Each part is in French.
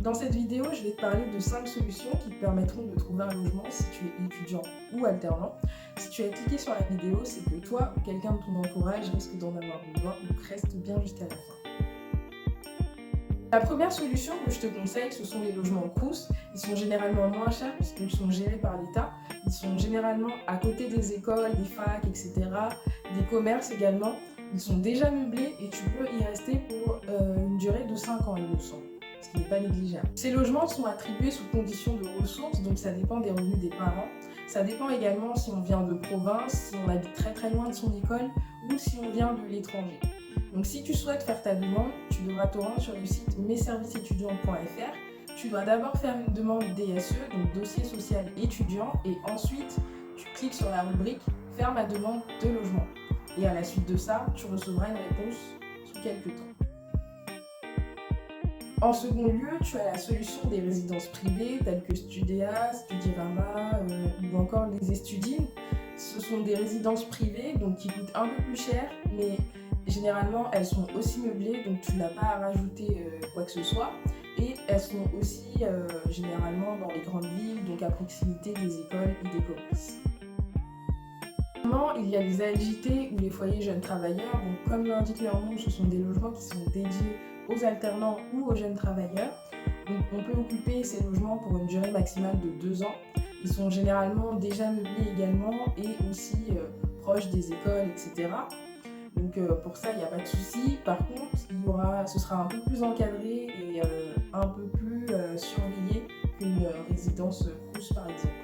Dans cette vidéo, je vais te parler de 5 solutions qui te permettront de trouver un logement si tu es étudiant ou alternant. Si tu as cliqué sur la vidéo, c'est que toi ou quelqu'un de ton entourage risque d'en avoir besoin, donc reste bien jusqu'à la fin. La première solution que je te conseille, ce sont les logements Crous. Ils sont généralement moins chers puisqu'ils sont gérés par l'État. Ils sont généralement à côté des écoles, des facs, etc., des commerces également. Ils sont déjà meublés et tu peux y rester pour une durée de 5 ans, il me semble, ce qui n'est pas négligeable. Ces logements sont attribués sous condition de ressources, donc ça dépend des revenus des parents. Ça dépend également si on vient de province, si on habite très très loin de son école ou si on vient de l'étranger. Donc si tu souhaites faire ta demande, tu devras te rendre sur le site messervicesétudiants.fr. Tu dois d'abord faire une demande DSE, donc dossier social étudiant, et ensuite tu cliques sur la rubrique faire ma demande de logement. Et à la suite de ça, tu recevras une réponse sous quelques temps. En second lieu, tu as la solution des résidences privées telles que Studéa, Studirama ou encore les Estudines. Ce sont des résidences privées donc qui coûtent un peu plus cher, mais généralement elles sont aussi meublées, donc tu n'as pas à rajouter quoi que ce soit. Et elles sont aussi généralement dans les grandes villes, donc à proximité des écoles et des commerces. Il y a les ALJT ou les foyers jeunes travailleurs. Donc, comme l'indique leur nom, ce sont des logements qui sont dédiés aux alternants ou aux jeunes travailleurs. Donc, on peut occuper ces logements pour une durée maximale de 2 ans. Ils sont généralement déjà meublés également et aussi proches des écoles, etc. Donc pour ça, il n'y a pas de souci. Par contre, ce sera un peu plus encadré et un peu plus surveillé qu'une résidence Crous par exemple.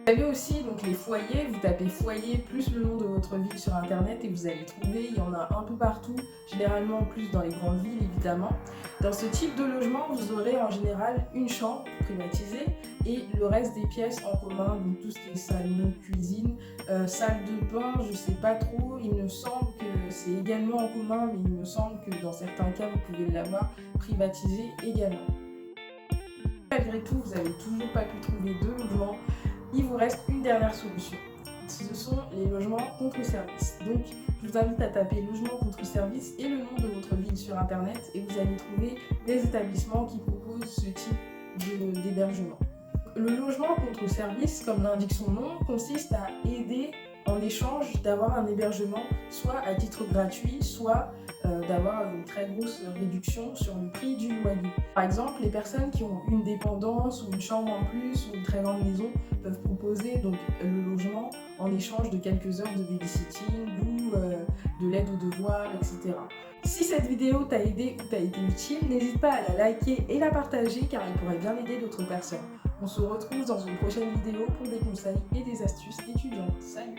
Vous avez aussi donc les foyers, vous tapez foyer plus le nom de votre ville sur internet et vous allez trouver, il y en a un peu partout, généralement plus dans les grandes villes évidemment. Dans ce type de logement, vous aurez en général une chambre privatisée et le reste des pièces en commun, donc tout ce qui est salon, cuisine, salle de bain, je sais pas trop, il me semble que c'est également en commun, mais il me semble que dans certains cas vous pouvez l'avoir privatisé également. Malgré tout, vous n'avez toujours pas pu trouver de logement. Il vous reste une dernière solution. Ce sont les logements contre-service. Donc, je vous invite à taper logement contre-service et le nom de votre ville sur internet et vous allez trouver des établissements qui proposent ce type d'hébergement. Le logement contre-service, comme l'indique son nom, consiste à aider en échange d'avoir un hébergement soit à titre gratuit, soit d'avoir une très grosse réduction sur le prix du loyer. Par exemple, les personnes qui ont une dépendance ou une chambre en plus ou une très grande maison peuvent proposer donc le logement en échange de quelques heures de babysitting ou de l'aide aux devoirs, etc. Si cette vidéo t'a aidé ou t'a été utile, n'hésite pas à la liker et la partager car elle pourrait bien aider d'autres personnes. On se retrouve dans une prochaine vidéo pour des conseils et des astuces étudiantes. Salut!